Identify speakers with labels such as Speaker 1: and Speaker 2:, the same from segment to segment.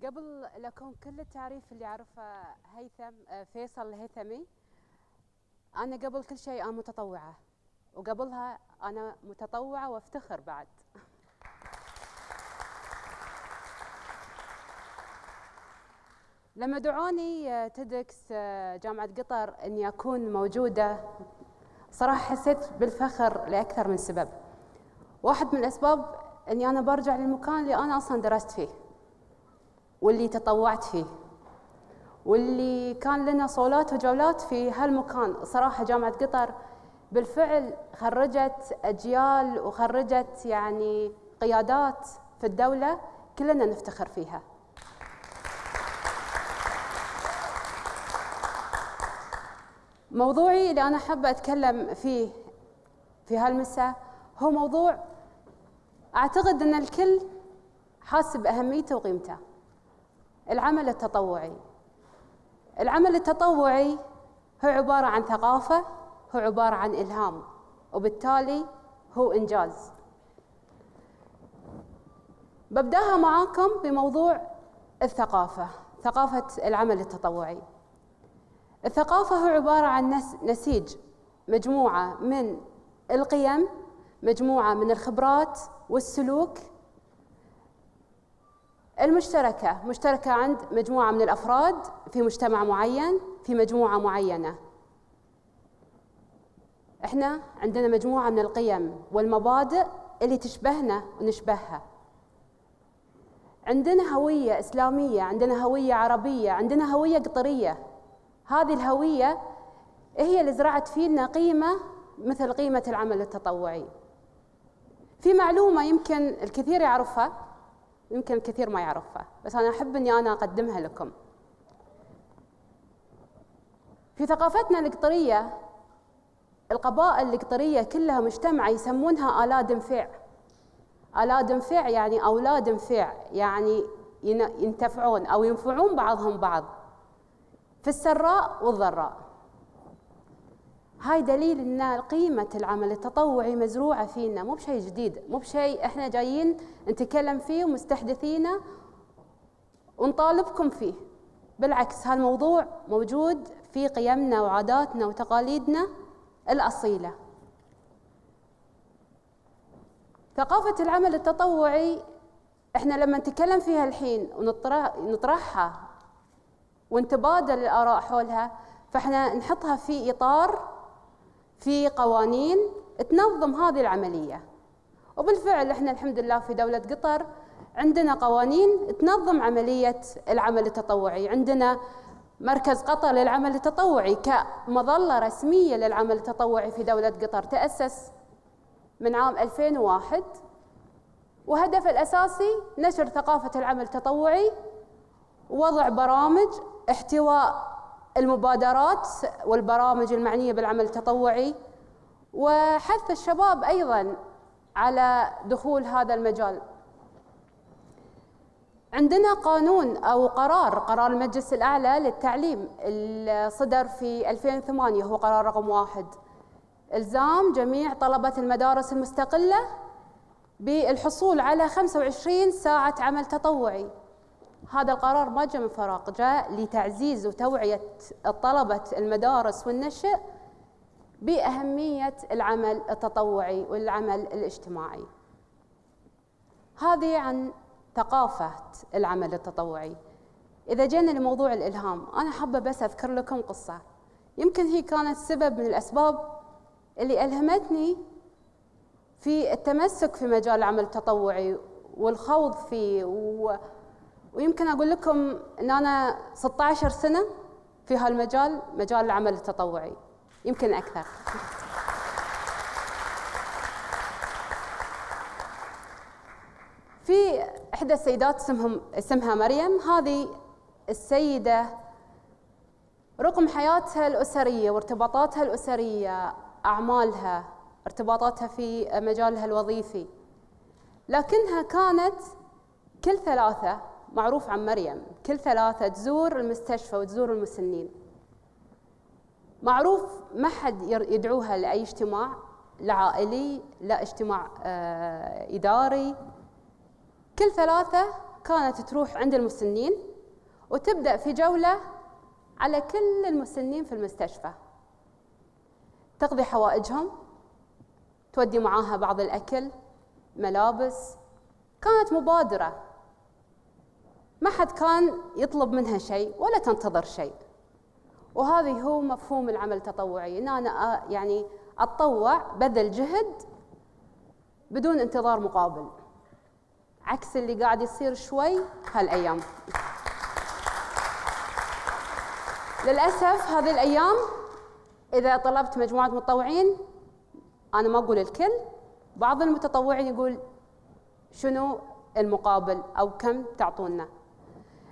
Speaker 1: قبل لكم كل التعريف اللي يعرفه فيصل الهيثمي. أنا قبل كل شيء أنا متطوعة، وقبلها أنا متطوعة وافتخر بعد. لما دعوني تيدكس جامعة قطر إني أكون موجودة، صراحة حسيت بالفخر لأكثر من سبب. واحد من الأسباب إني أنا برجع للمكان اللي أنا أصلاً درست فيه، واللي تطوعت فيه، واللي كان لنا صولات وجولات في هالمكان. صراحة جامعة قطر بالفعل خرجت أجيال وخرجت يعني قيادات في الدولة كلنا نفتخر فيها. موضوعي اللي أنا حابة أتكلم فيه في هالمساء هو موضوع أعتقد أن الكل حاسس بأهميته وقيمته: العمل التطوعي. العمل التطوعي هو عبارة عن ثقافة، هو عبارة عن إلهام، وبالتالي هو إنجاز. ببدأها معاكم بموضوع الثقافة، ثقافة العمل التطوعي. الثقافة هو عبارة عن نسيج مجموعة من القيم، مجموعة من الخبرات والسلوك المشتركة، مشتركة عند مجموعة من الأفراد في مجتمع معين، في مجموعة معينة. إحنا عندنا مجموعة من القيم والمبادئ اللي تشبهنا ونشبهها. عندنا هوية إسلامية، عندنا هوية عربية، عندنا هوية قطرية. هذه الهوية هي اللي زرعت فينا قيمة مثل قيمة العمل التطوعي. في معلومة يمكن الكثير يعرفها، يمكن الكثير ما يعرفها، بس أنا أحب أني أنا أقدمها لكم. في ثقافتنا القطرية، القبائل القطرية كلها مجتمعة يسمونها آلاد انفع. آلاد انفع يعني أولاد انفع، يعني ينتفعون أو ينفعون بعضهم بعض في السراء والضراء. هاي دليل أن قيمة العمل التطوعي مزروعة فينا، مو بشيء جديد، مو بشيء إحنا جايين نتكلم فيه ومستحدثينه ونطالبكم فيه. بالعكس، هالموضوع موجود في قيمنا وعاداتنا وتقاليدنا الأصيلة. ثقافة العمل التطوعي إحنا لما نتكلم فيها الحين ونطرحها ونتبادل الآراء حولها، فإحنا نحطها في إطار، في قوانين تنظم هذه العملية. وبالفعل إحنا الحمد لله في دولة قطر عندنا قوانين تنظم عملية العمل التطوعي. عندنا مركز قطر للعمل التطوعي كمظلة رسمية للعمل التطوعي في دولة قطر، تأسس من عام 2001، وهدفه الأساسي نشر ثقافة العمل التطوعي، ووضع برامج احتواء المبادرات والبرامج المعنية بالعمل التطوعي، وحث الشباب أيضاً على دخول هذا المجال. عندنا قانون أو قرار المجلس الأعلى للتعليم اللي صدر في 2008، هو قرار رقم 1، إلزام جميع طلبة المدارس المستقلة بالحصول على 25 ساعة عمل تطوعي. هذا القرار ما جاء من فراغ، جاء لتعزيز وتوعية طلبة المدارس والنشء بأهمية العمل التطوعي والعمل الاجتماعي. هذه عن ثقافة العمل التطوعي. إذا جينا لموضوع الإلهام، أنا حابة بس أذكر لكم قصة يمكن هي كانت سبب من الأسباب اللي ألهمتني في التمسك في مجال العمل التطوعي والخوض فيه. ويمكن أقول لكم أن أنا 16 سنة في هالمجال، مجال العمل التطوعي، يمكن أكثر. في إحدى السيدات اسمها مريم. هذه السيدة رغم حياتها الأسرية وارتباطاتها الأسرية، أعمالها، ارتباطاتها في مجالها الوظيفي، لكنها كانت كل ثلاثة، معروف عن مريم، كل ثلاثة تزور المستشفى وتزور المسنين. معروف ما حد يدعوها لأي اجتماع، لا عائلي لا اجتماع إداري. كل ثلاثة كانت تروح عند المسنين وتبدأ في جولة على كل المسنين في المستشفى، تقضي حوائجهم، تودي معاها بعض الأكل، ملابس. كانت مبادرة، ما حد كان يطلب منها شيء ولا تنتظر شيء. وهذا هو مفهوم العمل التطوعي، إن أنا يعني أتطوع، بذل جهد بدون انتظار مقابل، عكس اللي قاعد يصير شوي هالأيام. للأسف هذه الأيام إذا طلبت مجموعة متطوعين، أنا ما أقول الكل، بعض المتطوعين يقول شنو المقابل أو كم تعطونا.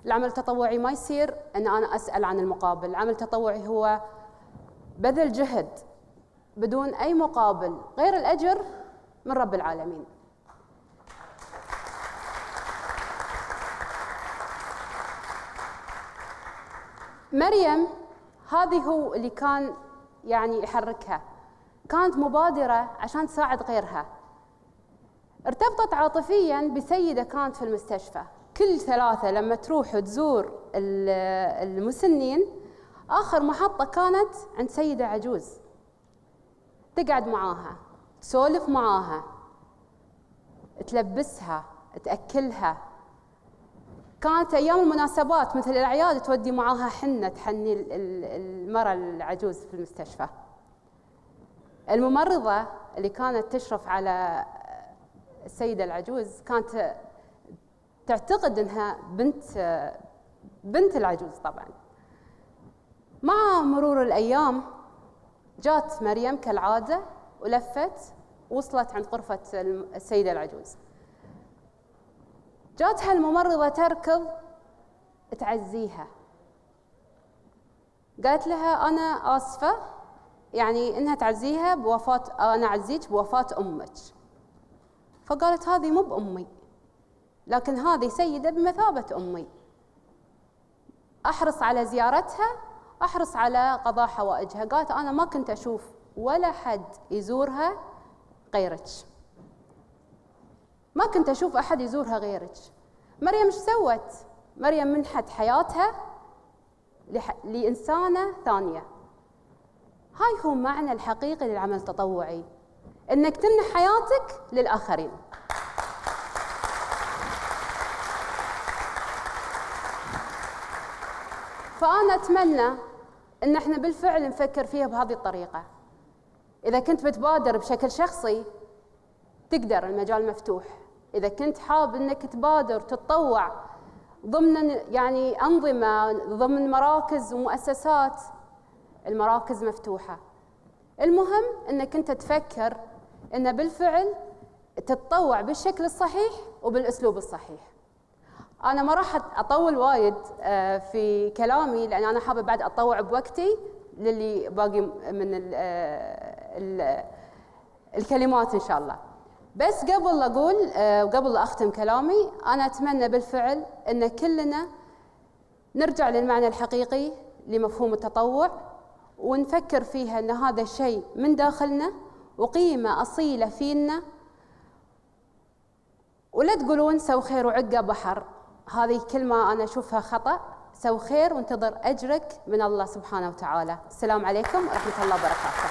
Speaker 1: العمل التطوعي ما يصير أن أنا أسأل عن المقابل. العمل التطوعي هو بذل جهد بدون أي مقابل غير الأجر من رب العالمين. مريم هذه هو اللي كان يعني يحركها، كانت مبادرة عشان تساعد غيرها. ارتبطت عاطفياً بسيدة كانت في المستشفى، كل ثلاثة لما تروح وتزور المسنين آخر محطة كانت عند سيدة عجوز، تقعد معاها، تسولف معاها، تلبسها، تأكلها. كانت أيام المناسبات مثل الأعياد تودي معاها حنة تحني المرأة العجوز في المستشفى. الممرضة اللي كانت تشرف على السيدة العجوز كانت تعتقد أنها بنت العجوز. طبعا مع مرور الأيام جات مريم كالعادة ولفت، وصلت عند غرفة السيدة العجوز. جاتها الممرضة تركض تعزيها، قالت لها أنا آسفة، يعني إنها تعزيها بوفاة، أنا أعزيك بوفاة أمك. فقالت هذه مو بأمي، لكن هذه سيدة بمثابة أمي، أحرص على زيارتها، أحرص على قضاء حوائجها. قالت أنا ما كنت أشوف ولا حد يزورها غيرك، ما كنت أشوف أحد يزورها غيرك. مريم إيش سوت؟ مريم منحت حياتها لإنسانة ثانية. هاي هو معنى الحقيقي للعمل التطوعي، إنك تمنح حياتك للآخرين. فأنا أتمنى إن إحنا بالفعل نفكر فيها بهذه الطريقة. إذا كنت بتبادر بشكل شخصي تقدر، المجال مفتوح. إذا كنت حاب إنك تبادر تتطوع ضمن يعني أنظمة، ضمن مراكز ومؤسسات، المراكز مفتوحة. المهم إنك أنت تفكر إن بالفعل تتطوع بالشكل الصحيح وبالأسلوب الصحيح. أنا ما راح أطول وايد في كلامي، لأن أنا حابة بعد أتطوع بوقتي للي باقي من الكلمات إن شاء الله. بس قبل لا أقول وقبل لا أختم كلامي، أنا أتمنى بالفعل أن كلنا نرجع للمعنى الحقيقي لمفهوم التطوع، ونفكر فيها أن هذا الشيء من داخلنا وقيمة أصيلة فينا. ولا تقولون سو خير وعقه بحر، هذه كلمة أنا أشوفها خطأ. سو خير وانتظر أجرك من الله سبحانه وتعالى. السلام عليكم ورحمة الله وبركاته.